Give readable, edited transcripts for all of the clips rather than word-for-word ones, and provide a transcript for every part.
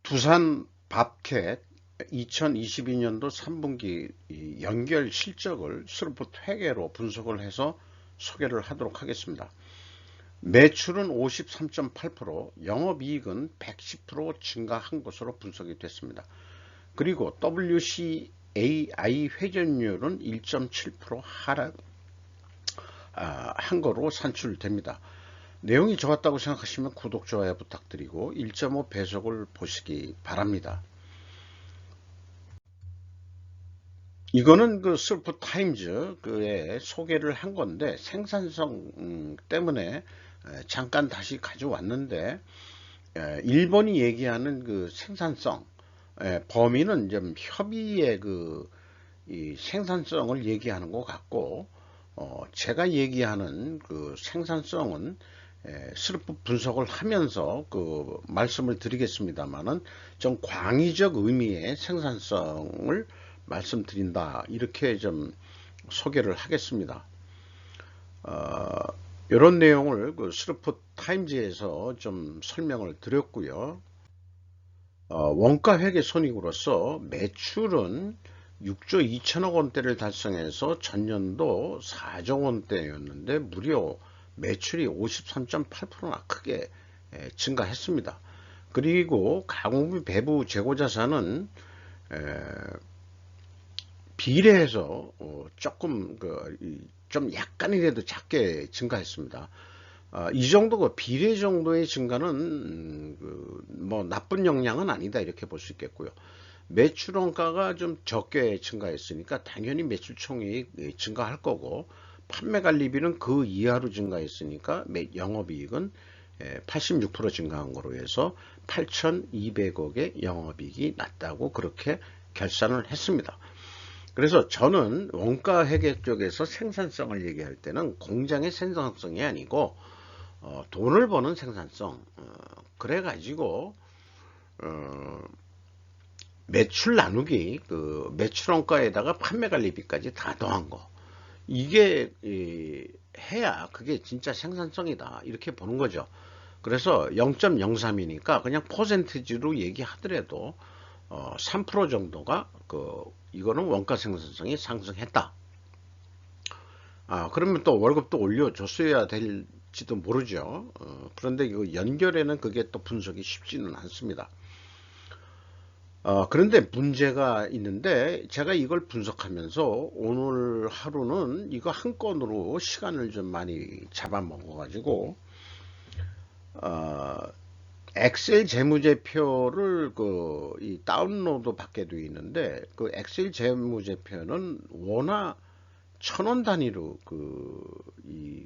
두산 밥캣 2022년도 3분기 연결 실적을 스루풋 회계로 분석을 해서 소개를 하도록 하겠습니다. 매출은 53.8%, 영업이익은 110% 증가한 것으로 분석이 됐습니다. 그리고 WCAI 회전율은 1.7% 하락한 거로 산출됩니다. 내용이 좋았다고 생각하시면 구독, 좋아요 부탁드리고 1.5 배속을 보시기 바랍니다. 이거는 그 스루풋 타임즈의 소개를 한 건데 생산성 때문에 잠깐 다시 가져왔는데, 일본이 얘기하는 그 생산성 범위는 좀 협의의 이 생산성을 얘기하는 것 같고, 제가 얘기하는 그 생산성은 스루풋 분석을 하면서 그 말씀을 드리겠습니다만은 좀 광의적 의미의 생산성을 말씀드린다, 이렇게 좀 소개를 하겠습니다. 이런 내용을 그 스루풋 타임즈에서 좀 설명을 드렸고요. 원가 회계 손익으로서 매출은 6조 2천억 원대를 달성해서 전년도 4조 원대였는데 무려 매출이 53.8%나 크게 증가했습니다. 그리고 가공비 배부 재고자산은 비례해서 조금 좀 약간이라도 작게 증가했습니다. 이 정도 그 비례 정도의 증가는 뭐 나쁜 영향은 아니다, 이렇게 볼 수 있겠고요. 매출 원가가 좀 적게 증가했으니까 당연히 매출 총액이 증가할 거고, 판매 관리비는 그 이하로 증가했으니까 영업이익은 86% 증가한 거로 해서 8,200억의 영업이익이 났다고 그렇게 결산을 했습니다. 그래서 저는 원가 회계 쪽에서 생산성을 얘기할 때는 공장의 생산성이 아니고 돈을 버는 생산성, 그래가지고 매출 나누기, 그 매출 원가에다가 판매 관리비까지 다 더한 거, 이게 해야 그게 진짜 생산성이다, 이렇게 보는 거죠. 그래서 0.03이니까 그냥 퍼센티지로 얘기하더라도 3% 정도가 이거는 원가 생산성이 상승했다. 그러면 또 월급도 올려줬어야 될지도 모르죠. 그런데 이거 연결에는 그게 또 분석이 쉽지는 않습니다. 그런데 문제가 있는데, 제가 이걸 분석하면서 오늘 하루는 이거 한 건으로 시간을 좀 많이 잡아먹어 가지고 엑셀 재무제표를 이 다운로드 받게 되어 있는데, 그 엑셀 재무제표는 원화 1,000원 단위로 이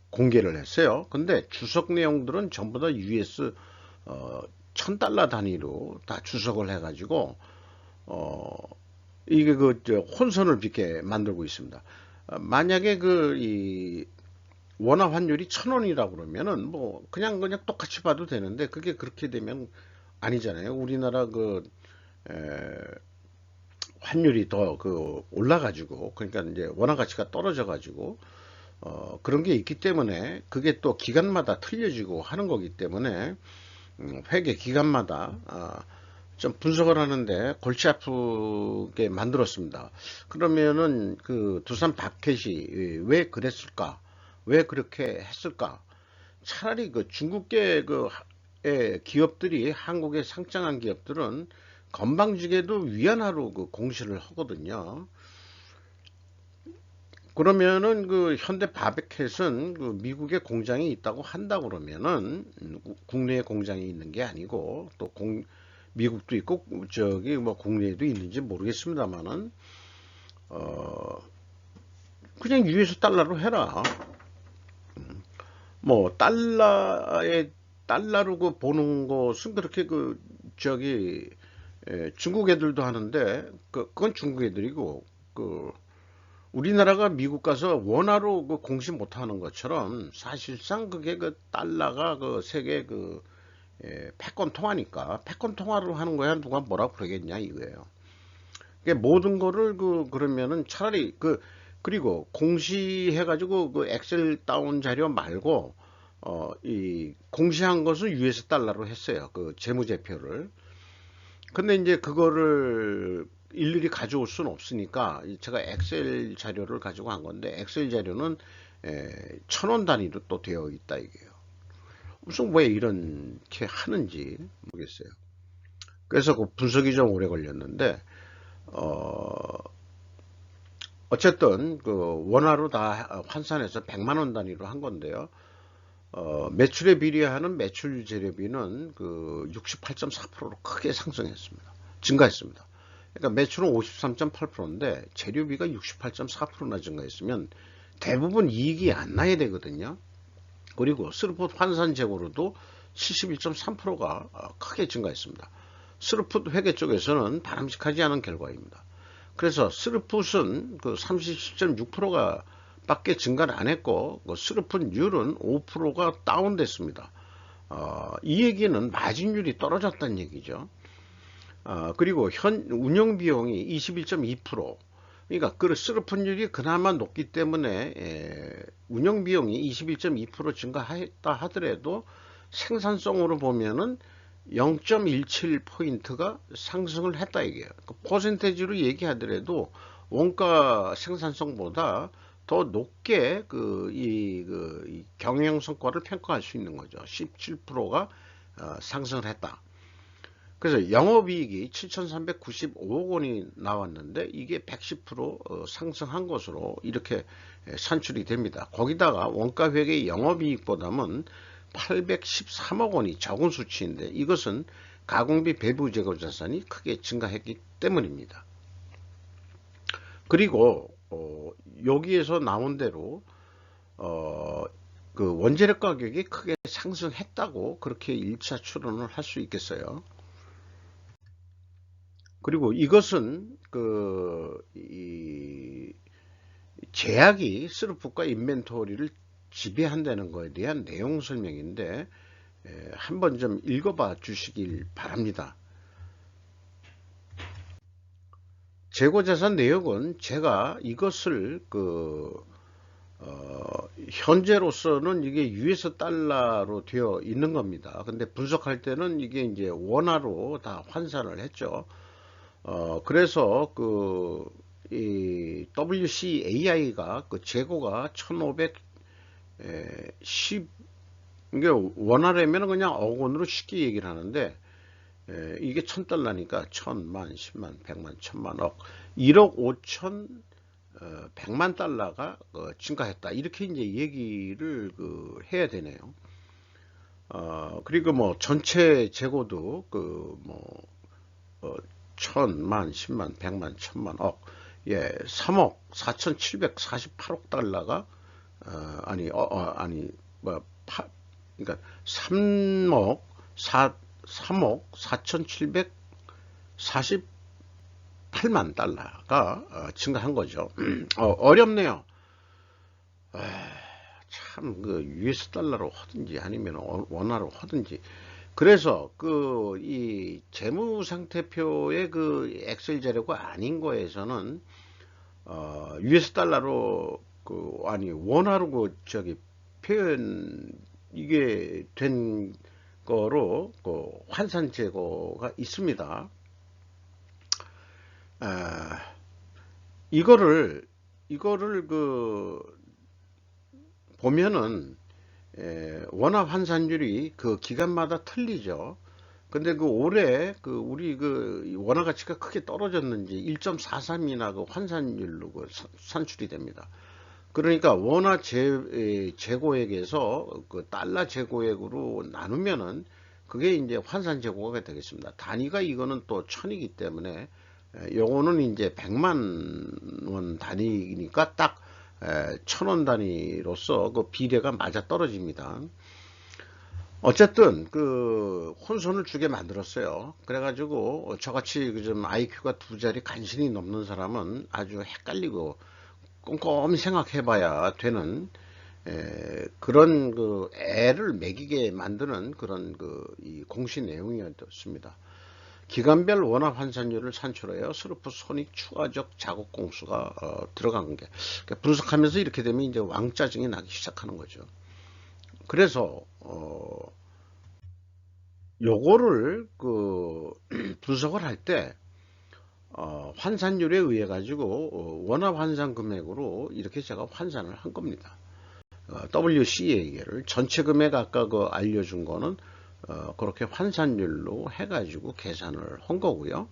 공개를 했어요. 근데 주석 내용들은 전부 다 US 1,000달러 단위로 다 주석을 해가지고 이게 혼선을 빚게 만들고 있습니다. 만약에 이 원화 환율이 1,000원이라고 그러면은 뭐 그냥 똑같이 봐도 되는데, 그게 그렇게 되면 아니잖아요. 우리나라 환율이 더 올라가지고, 그러니까 이제 원화 가치가 떨어져가지고 그런 게 있기 때문에, 그게 또 기간마다 틀려지고 하는 거기 때문에 회계 기간마다 좀 분석을 하는데 골치 아프게 만들었습니다. 그러면은 그 두산 밥캣이 왜 그랬을까? 왜 그렇게 했을까? 차라리 그 중국계 기업들이, 한국에 상장한 기업들은 건방지게도 위안화로 공시를 하거든요. 그러면은 현대 바베켓은 미국에 공장이 있다고 한다 그러면은 국내에 공장이 있는 게 아니고, 또 미국도 있고 저기 뭐 국내에도 있는지 모르겠습니다만은 그냥 US 달러로 해라. 뭐 달러로 보는 것은 그렇게 중국 애들도 하는데, 그건 중국 애들이고, 우리나라가 미국 가서 원화로 공시 못하는 것처럼, 사실상 그게 달러가 세계 패권 통화니까 패권 통화로 하는 거야 누가 뭐라고 그러겠냐 이거예요. 그러니까 모든 거를 그러면은 차라리 그리고 공시해가지고 엑셀 다운 자료 말고 이 공시한 것은 US 달러로 했어요. 재무제표를. 근데 이제 그거를 일일이 가져올 수는 없으니까 제가 엑셀 자료를 가지고 한 건데, 엑셀 자료는 1,000원 단위로 또 되어 있다 이게요. 무슨 왜 이렇게 하는지 모르겠어요. 그래서 그 분석이 좀 오래 걸렸는데, 어, 어쨌든 그 원화로 다 환산해서 100만 원 단위로 한 건데요. 매출에 비례하는 매출 재료비는 그 68.4%로 크게 상승했습니다. 증가했습니다. 그러니까 매출은 53.8%인데 재료비가 68.4%나 증가했으면 대부분 이익이 안 나야 되거든요. 그리고 스루풋 환산 재고로도 71.3%가 크게 증가했습니다. 스루풋 회계 쪽에서는 바람직하지 않은 결과입니다. 그래서 스루풋은 그 37.6%가 밖에 증가를 안 했고, 그 스루풋율은 5%가 다운됐습니다. 이 얘기는 마진율이 떨어졌다는 얘기죠. 그리고 현 운영 비용이 21.2%, 그러니까 그 스루풋율이 그나마 높기 때문에 운영 비용이 21.2% 증가했다 하더라도 생산성으로 보면은 0.17포인트가 상승을 했다 이게요. 그 퍼센테이지로 얘기하더라도 원가 생산성보다 더 높게 이 경영 성과를 평가할 수 있는 거죠. 17%가 상승을 했다. 그래서 영업이익이 7,395억 원이 나왔는데 이게 110% 상승한 것으로 이렇게 산출이 됩니다. 거기다가 원가회계 영업이익보다는 813억 원이 적은 수치인데 이것은 가공비 배부 재고 자산이 크게 증가했기 때문입니다. 그리고 여기에서 나온 대로 그 원재료 가격이 크게 상승했다고 그렇게 1차 추론을 할 수 있겠어요. 그리고 이것은 이 제약이 스루풋과 인벤토리를 지배한다는 것에 대한 내용 설명인데 한번 좀 읽어봐 주시길 바랍니다. 재고자산 내역은 제가 이것을 현재로서는 이게 US 달러로 되어 있는 겁니다. 근데 분석할 때는 이게 이제 원화로 다 환산을 했죠. 그래서 이 WCAI가 그 재고가 1510, 이게 원화라면 그냥 억 원으로 쉽게 얘기를 하는데, 이게 1000달러니까 1000만, 10만, 100만, 1000만, 억, 1억 5천 100만 달러가 증가했다. 이렇게 이제 얘기를 해야 되네요. 그리고 뭐 전체 재고도 천만, 10만, 100만, 1000만, 억, 3억 4,748억 달러가 그러니까 3억 4,748만 달러가 증가한 거죠. 어렵네요. 참 US 달러로 하든지 아니면 원화로 하든지. 그래서 이 재무상태표의 엑셀 자료가 아닌 거에서는 US 달러로 원화로 표현 이게 된 거로 환산 재고가 있습니다. 이거를 보면은 원화 환산율이 기간마다 틀리죠. 근데 올해 우리 원화 가치가 크게 떨어졌는지 1.43이나 환산율로 산출이 됩니다. 그러니까 원화 재고액에서 달러 재고액으로 나누면은 그게 이제 환산 재고가 되겠습니다. 단위가 이거는 또 1000이기 때문에 요거는 이제 100만 원 단위니까 딱 1000원 단위로서 비례가 맞아 떨어집니다. 어쨌든 혼선을 주게 만들었어요. 그래가지고 저같이 좀 IQ가 2자리 간신히 넘는 사람은 아주 헷갈리고 꼼꼼히 생각해봐야 되는 그런 애를 매기게 만드는 그런 이 공시 내용이었습니다. 기간별 원화 환산율을 산출하여 스루풋 손익 추가적 작업 공수가 들어간 게, 분석하면서 이렇게 되면 이제 왕짜증이 나기 시작하는 거죠. 그래서 요거를 그 분석을 할 때 환산율에 의해 가지고 원화 환산 금액으로 이렇게 제가 환산을 한 겁니다. WCA를 전체 금액 아까 그 알려준 거는 그렇게 환산율로 해가지고 계산을 한 거고요.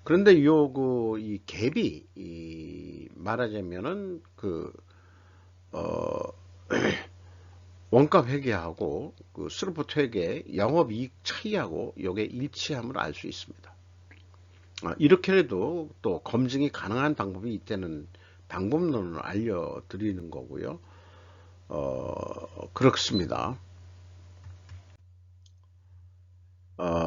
그런데 이 갭이 말하자면은 어, 원가 회계하고 그 스루프트 회계 영업이익 차이하고 요게 일치함을 알 수 있습니다. 이렇게라도 또 검증이 가능한 방법이 있다는 방법론을 알려드리는 거고요. 그렇습니다.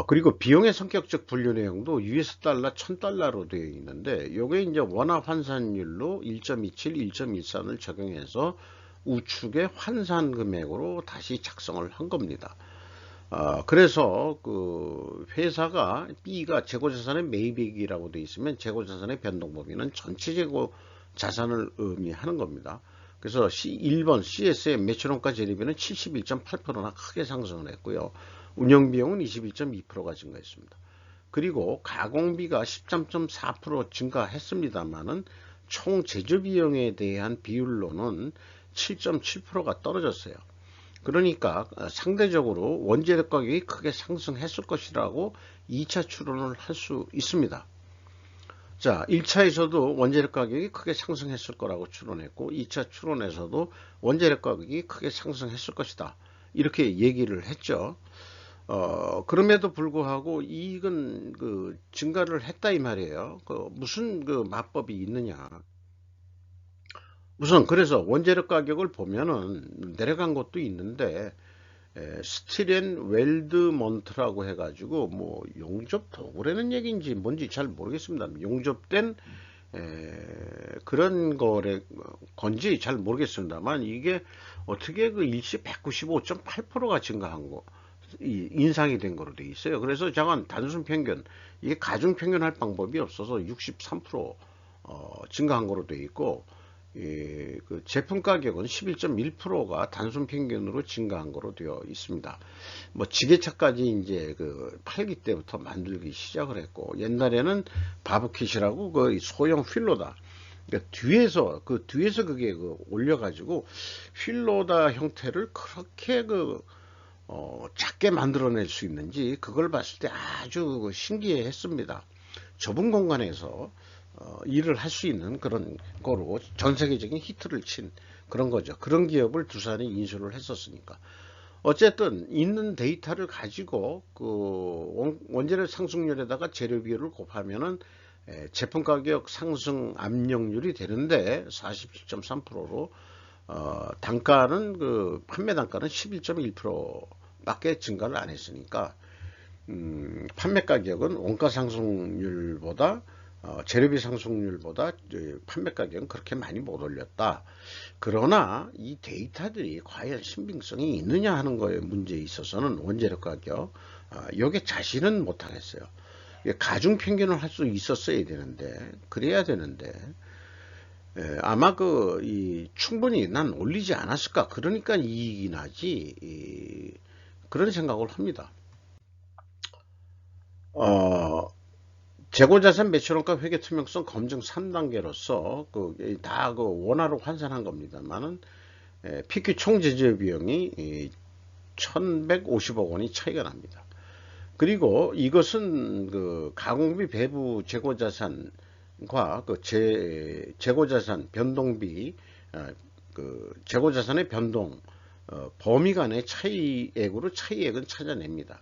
그리고 비용의 성격적 분류 내용도 US 달러, 1000달러로 되어 있는데, 요게 이제 원화 환산율로 1.27, 1.13을 적용해서 우측의 환산 금액으로 다시 작성을 한 겁니다. 그래서 그 회사가 B가 재고자산의 매입액이라고 되어 있으면 재고자산의 변동범위는 전체 재고자산을 의미하는 겁니다. 그래서 1번 CS의 매출원가 재료비는 71.8%나 크게 상승을 했고요. 운영비용은 21.2%가 증가했습니다. 그리고 가공비가 13.4% 증가했습니다만은 총 제조비용에 대한 비율로는 7.7%가 떨어졌어요. 그러니까 상대적으로 원재료 가격이 크게 상승했을 것이라고 2차 추론을 할 수 있습니다. 자, 1차에서도 원재료 가격이 크게 상승했을 거라고 추론했고 2차 추론에서도 원재료 가격이 크게 상승했을 것이다. 이렇게 얘기를 했죠. 그럼에도 불구하고 이익은 그 증가를 했다 이 말이에요. 무슨 그 마법이 있느냐. 우선 그래서 원재료 가격을 보면은 내려간 것도 있는데 스틸앤 웰드먼트라고 해가지고 뭐 용접 도구라는 얘기인지 뭔지 잘 모르겠습니다. 용접된 그런 거래 건지 잘 모르겠습니다만 이게 어떻게 그 일시 195.8%가 증가한 거 인상이 된 거로 돼 있어요. 그래서 잠깐 단순 평균 이게 가중 평균할 방법이 없어서 63% 증가한 거로 돼 있고 그 제품 가격은 11.1%가 단순 평균으로 증가한 거로 되어 있습니다. 뭐 지게차까지 이제 그 8기 때부터 만들기 시작을 했고 옛날에는 바브킷이라고 그 소형 휠로다. 그러니까 뒤에서 그게 그 올려가지고 휠로다 형태를 그렇게 작게 만들어낼 수 있는지 그걸 봤을 때 아주 신기해 했습니다. 좁은 공간에서 일을 할 수 있는 그런 거로 전 세계적인 히트를 친 그런 거죠. 그런 기업을 두산이 인수를 했었으니까. 어쨌든 있는 데이터를 가지고 그 원재료 상승률에다가 재료 비율을 곱하면은 제품 가격 상승 압력률이 되는데 47.3%로 단가는 그 판매 단가는 11.1%밖에 증가를 안 했으니까 판매 가격은 원가 상승률보다 재료비 상승률보다 판매 가격은 그렇게 많이 못 올렸다. 그러나 이 데이터들이 과연 신빙성이 있느냐 하는 거에 문제에 있어서는 원재료 가격 이게 자신은 못하겠어요. 가중 평균을 할 수 있었어야 되는데 그래야 되는데 아마 충분히 난 올리지 않았을까 그러니까 이익이 나지 그런 생각을 합니다. 재고자산 매출원가 회계 투명성 검증 3단계로서 다 원화로 환산한 겁니다만은 PQ 총 제조 비용이 1150억 원이 차이가 납니다. 그리고 이것은 그 가공비 배부 재고자산과 재고자산 변동비 그 재고자산의 변동 범위 간의 차이액으로 차이액은 찾아냅니다.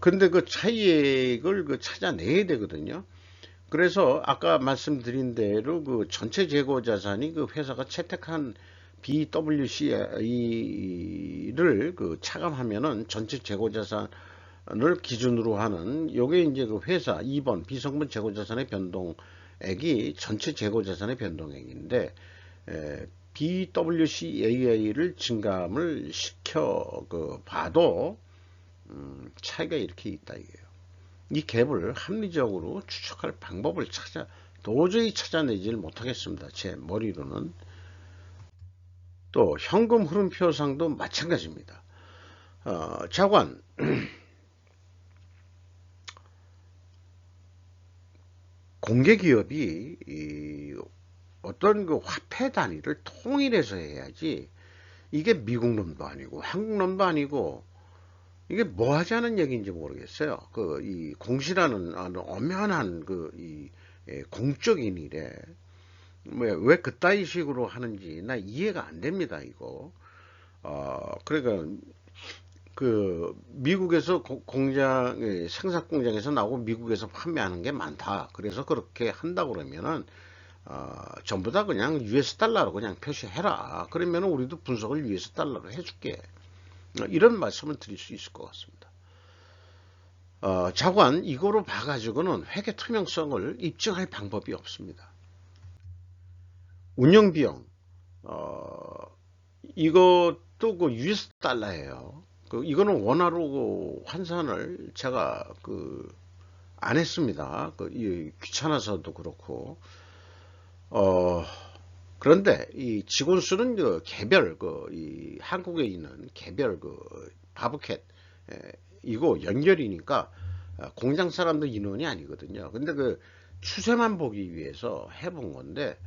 근데 그 차이액을 찾아내야 되거든요. 그래서 아까 말씀드린 대로 그 전체 재고 자산이 그 회사가 채택한 BWC를 그 차감하면은 전체 재고 자산을 기준으로 하는 요게 이제 그 회사 2번 비성분 재고 자산의 변동액이 전체 재고 자산의 변동액인데 BWCA를 증감을 시켜 봐도 차이가 이렇게 있다 이게요. 이 갭을 합리적으로 추적할 방법을 도저히 찾아내질 못하겠습니다. 제 머리로는. 또 현금 흐름표상도 마찬가지입니다. 자관, 공개기업이 어떤 그 화폐 단위를 통일해서 해야지, 이게 미국 놈도 아니고 한국 놈도 아니고 이게 뭐 하자는 얘기인지 모르겠어요. 이 공시라는 아주 엄연한 공적인 일에 왜 그따위 식으로 하는지 나 이해가 안 됩니다, 이거. 그러니까 미국에서 생산 공장에서 나오고 미국에서 판매하는 게 많다. 그래서 그렇게 한다고 그러면은 전부 다 그냥 US 달러로 그냥 표시해라. 그러면은 우리도 분석을 US 달러로 해줄게. 이런 말씀을 드릴 수 있을 것 같습니다. 자관 이거로 봐가지고는 회계 투명성을 입증할 방법이 없습니다. 운영비용 이것도 US 달러예요. 이거는 원화로 환산을 제가 안 했습니다. 귀찮아서도 그렇고. 그런데 이 직원 수는 개별 이 한국에 있는 개별 바브캣 이거 연결이니까 공장 사람들 인원이 아니거든요. 근데 추세만 보기 위해서 해본 건데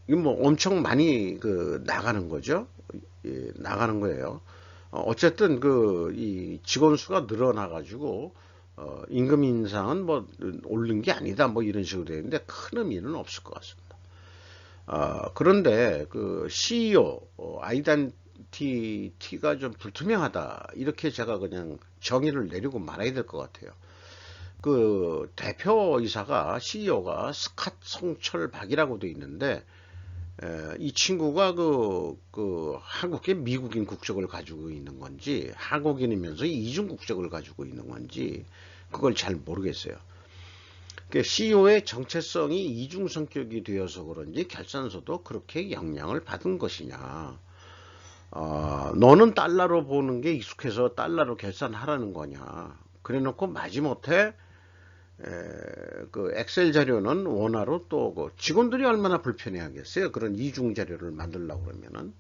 이건 뭐 엄청 많이 나가는 거죠. 예, 나가는 거예요. 어쨌든 이 직원 수가 늘어나 가지고 임금 인상은 뭐 오른 게 아니다 뭐 이런 식으로 되는데 큰 의미는 없을 것 같습니다. 그런데 CEO 아이덴티티가 좀 불투명하다 이렇게 제가 그냥 정의를 내리고 말아야 될 것 같아요. 대표이사가 CEO가 스캇 성철박이라고 돼 있는데 이 친구가 한국계 미국인 국적을 가지고 있는 건지 한국인이면서 이중 국적을 가지고 있는 건지 그걸 잘 모르겠어요. CEO의 정체성이 이중 성격이 되어서 그런지 결산서도 그렇게 영향을 받은 것이냐. 너는 달러로 보는 게 익숙해서 달러로 결산하라는 거냐. 그래 놓고 마지못해 엑셀 자료는 원화로 또 직원들이 얼마나 불편해하겠어요. 그런 이중 자료를 만들려고 그러면은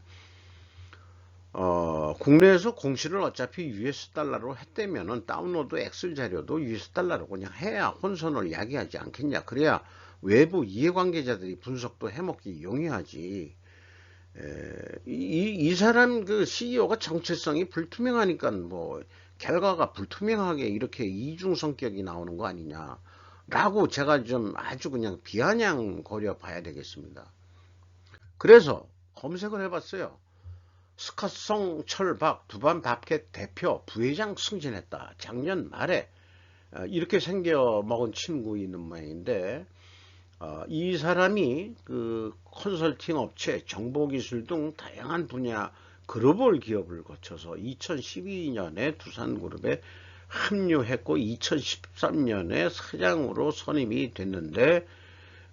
국내에서 공시를 어차피 US 달러로 했다면은 다운로드 엑셀 자료도 US 달러로 그냥 해야 혼선을 야기하지 않겠냐. 그래야 외부 이해관계자들이 분석도 해먹기 용이하지. 이 사람 CEO가 정체성이 불투명하니까 뭐 결과가 불투명하게 이렇게 이중 성격이 나오는 거 아니냐 라고 제가 좀 아주 그냥 비아냥거려 봐야 되겠습니다. 그래서 검색을 해봤어요. 스캇성 철박 두반밥켓 대표 부회장 승진했다. 작년 말에 이렇게 생겨 먹은 친구 있는 모양인데 이 사람이 컨설팅 업체, 정보기술 등 다양한 분야 글로벌 기업을 거쳐서 2012년에 두산그룹에 합류했고 2013년에 사장으로 선임이 됐는데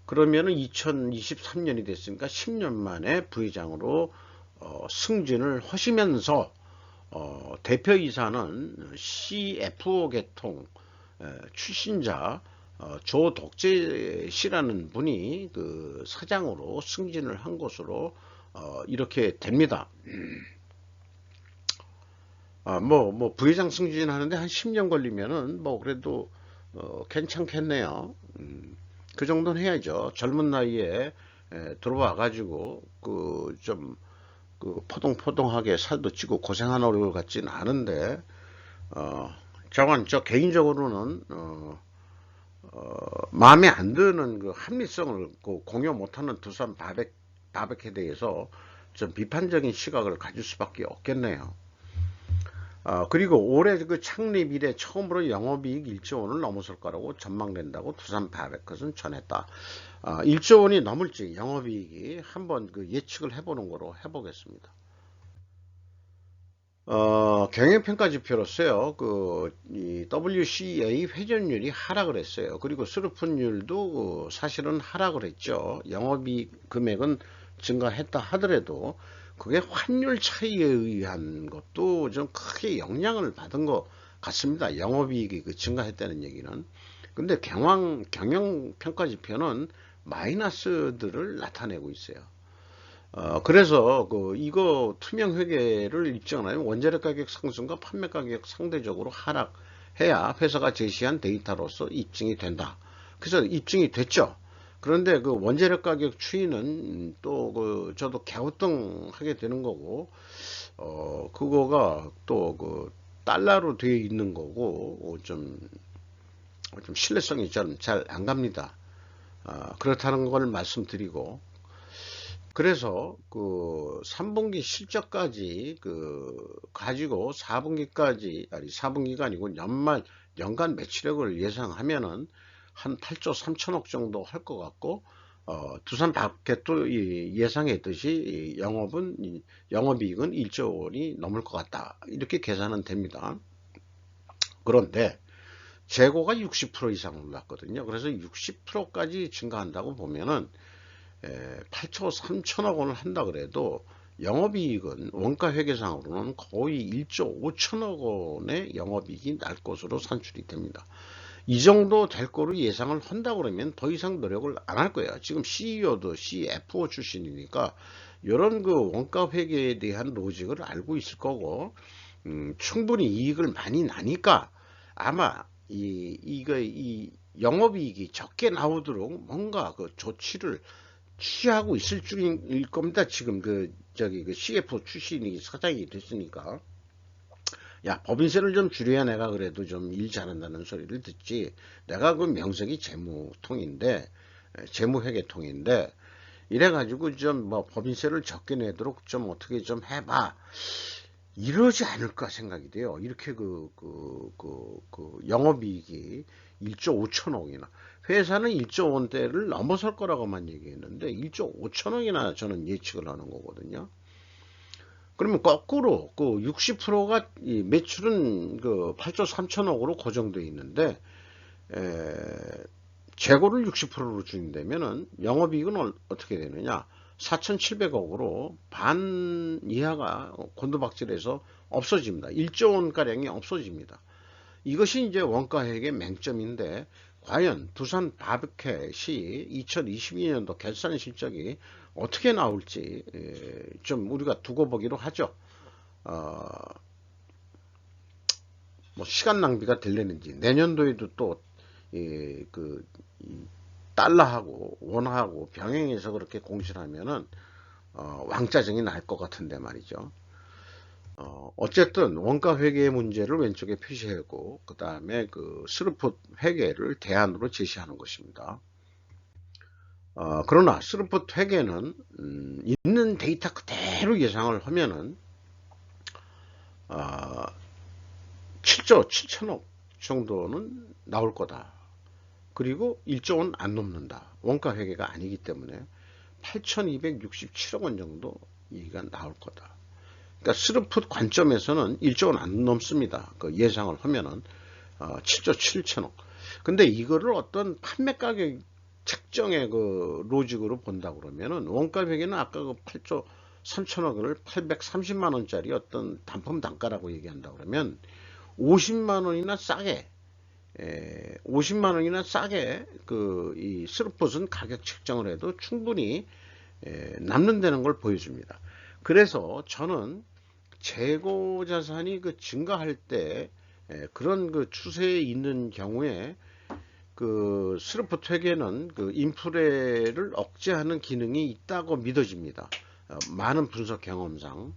그러면은 2023년이 됐으니까 10년 만에 부회장으로 승진을 하시면서 대표이사는 CFO 계통 출신자 조덕재 씨라는 분이 사장으로 승진을 한 것으로 이렇게 됩니다. 뭐 부회장 승진하는데 한 10년 걸리면은 뭐 그래도 괜찮겠네요. 그 정도는 해야죠. 젊은 나이에 들어와 가지고 좀 포동포동하게 살도 찌고 고생한 얼굴 같지는 않은데 저 개인적으로는 마음에 안 드는 합리성을 공유 못하는 두산 바베큐에 대해서 좀 비판적인 시각을 가질 수밖에 없겠네요. 그리고 올해 창립 이래 처음으로 영업이익 1조 원을 넘어설 거라고 전망된다고 두산 바베큐는 전했다. 1조 원이 넘을지 영업이익이 한번 예측을 해보는 거로 해보겠습니다. 경영평가 지표로서요, 이 WCA 회전율이 하락을 했어요. 그리고 수르푼율도 사실은 하락을 했죠. 영업이익 금액은 증가했다 하더라도 그게 환율 차이에 의한 것도 좀 크게 영향을 받은 것 같습니다. 영업이익이 증가했다는 얘기는. 근데 경영평가 지표는 마이너스들을 나타내고 있어요. 그래서 이거 투명 회계를 입증하면 원자력 가격 상승과 판매 가격 상대적으로 하락해야 회사가 제시한 데이터로서 입증이 된다. 그래서 입증이 됐죠. 그런데 그 원자력 가격 추이는 또 저도 갸우뚱하게 되는 거고, 그거가 또 달러로 되어 있는 거고, 좀 신뢰성이 좀 잘 안 갑니다. 그렇다는 걸 말씀드리고, 그래서 3분기 실적까지 가지고 4분기까지, 아니 4분기가 아니고 연간 매출액을 예상하면은 한 8조 3천억 정도 할 것 같고, 두산 마켓도 예상했듯이 영업이익은 1조 원이 넘을 것 같다, 이렇게 계산은 됩니다. 그런데 재고가 60% 이상 올랐거든요. 그래서 60%까지 증가한다고 보면은 8조 3천억 원을 한다 그래도 영업이익은 원가회계상으로는 거의 1조 5천억 원의 영업이익이 날 것으로 산출이 됩니다. 이 정도 될 거로 예상을 한다 그러면 더 이상 노력을 안 할 거예요. 지금 CEO도 CFO 출신이니까 이런 원가회계에 대한 로직을 알고 있을 거고, 충분히 이익을 많이 나니까 아마 이 영업이익이 적게 나오도록 뭔가 조치를 취하고 있을 줄일 겁니다. 지금 CFO 출신이 사장이 됐으니까. 야, 법인세를 좀 줄여야 내가 그래도 좀 일 잘한다는 소리를 듣지. 내가 명색이 재무회계통인데, 이래가지고 좀 법인세를 적게 내도록 좀 어떻게 좀 해봐, 이러지 않을까 생각이 돼요. 이렇게 영업이익이 1조 5천억이나, 회사는 1조 원대를 넘어설 거라고만 얘기했는데 1조 5천억이나 저는 예측을 하는 거거든요. 그러면 거꾸로 60%가 매출은 8조 3천억으로 고정되어 있는데, 재고를 60%로 줄인다면은 영업이익은 어떻게 되느냐? 4,700억으로 반 이하가 곤두박질해서 없어집니다. 1조 원가량이 없어집니다. 이것이 이제 원가회계 맹점인데, 과연 두산 바비켓이 2022년도 결산 실적이 어떻게 나올지 좀 우리가 두고 보기로 하죠. 뭐 시간 낭비가 될려는지, 내년도에도 또 달러하고 원화하고 병행해서 그렇게 공시하면은 왕짜증이 날 것 같은데 말이죠. 어쨌든 원가 회계의 문제를 왼쪽에 표시하고 그 다음에 스루풋 회계를 대안으로 제시하는 것입니다. 그러나 스루풋 회계는 있는 데이터 그대로 예상을 하면은 7조 7천억 정도는 나올 거다. 그리고 1조 원 안 넘는다. 원가 회계가 아니기 때문에 8,267억 원 정도 이익가 나올 거다. 그러니까 스루풋 관점에서는 1조 원 안 넘습니다. 예상을 하면은 7조 7천억. 근데 이거를 어떤 판매 가격 책정의 로직으로 본다 그러면은 원가 회계는 아까 8조 3천억을 830만 원짜리 어떤 단품 단가라고 얘기한다 그러면 50만 원이나 싸게 50만 원이나 싸게 이 스루풋은 가격 책정을 해도 충분히 남는다는 걸 보여줍니다. 그래서 저는 재고 자산이 증가할 때 그런 추세에 있는 경우에 스루풋 회계는 인플레를 억제하는 기능이 있다고 믿어집니다. 많은 분석 경험상.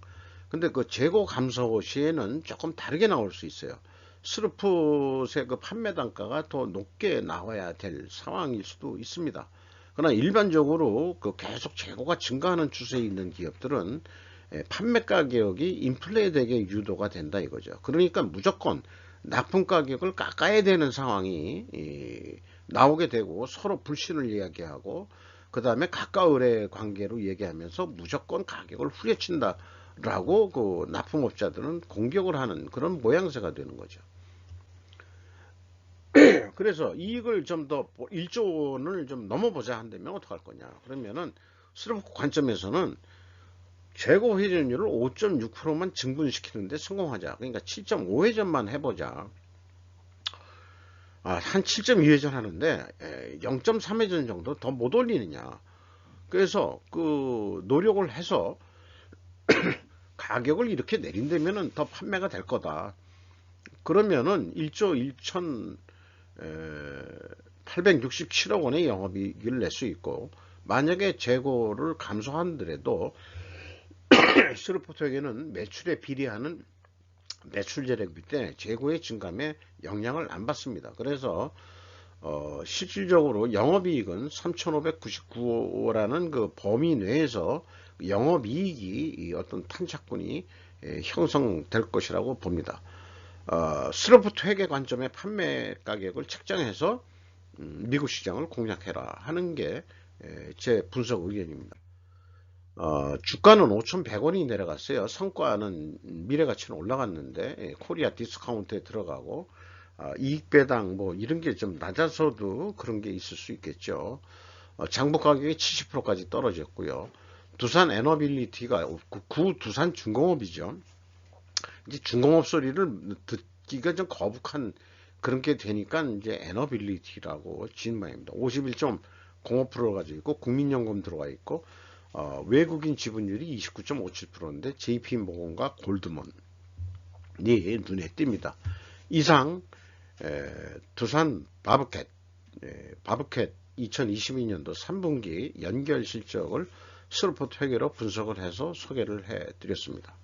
근데 재고 감소 시에는 조금 다르게 나올 수 있어요. 스루풋의 판매 단가가 더 높게 나와야 될 상황일 수도 있습니다. 그러나 일반적으로 계속 재고가 증가하는 추세에 있는 기업들은 판매 가격이 인플레되게 유도가 된다 이거죠. 그러니까 무조건 납품 가격을 깎아야 되는 상황이 나오게 되고 서로 불신을 이야기하고 그 다음에 가까울의 관계로 얘기하면서 무조건 가격을 후려친다라고 납품업자들은 공격을 하는 그런 모양새가 되는 거죠. 그래서 이익을 좀 더 1조 원을 좀 넘어보자 한다면 어떡할 거냐. 그러면은 스루풋 관점에서는 재고 회전율을 5.6%만 증분시키는데 성공하자. 그러니까 7.5회전만 해보자. 한 7.2회전 하는데 0.3회전 정도 더 못 올리느냐. 그래서 그 노력을 해서 가격을 이렇게 내린다면은 더 판매가 될 거다. 그러면은 1조 1,867억 원의 영업이익을 낼 수 있고, 만약에 재고를 감소하더라도 스루포트에게는 매출에 비례하는 매출 재량비 때문에 재고의 증감에 영향을 안 받습니다. 그래서 실질적으로 영업이익은 3,599억라는 그 범위 내에서 영업이익이 어떤 탄착군이 형성될 것이라고 봅니다. 스로프트 회계 관점의 판매 가격을 책정해서 미국 시장을 공략해라 하는 게 제 분석 의견입니다. 주가는 5,100원이 내려갔어요. 성과는 미래가치는 올라갔는데 코리아 디스카운트에 들어가고 이익배당 뭐 이런 게 좀 낮아서도 그런 게 있을 수 있겠죠. 장부 가격이 70%까지 떨어졌고요. 두산 에너빌리티가 구 두산 중공업이죠. 이제 중공업 소리를 듣기가 좀 거북한 그런 게 되니까 이제 에너빌리티라고 지은 모양입니다. 51.05% 가지고 있고 국민연금 들어가 있고 외국인 지분율이 29.57%인데 JP모건과 골드먼이 눈에 띕니다. 이상 두산 바브캣 2022년도 3분기 연결 실적을 스루포트 회계로 분석을 해서 소개를 해 드렸습니다.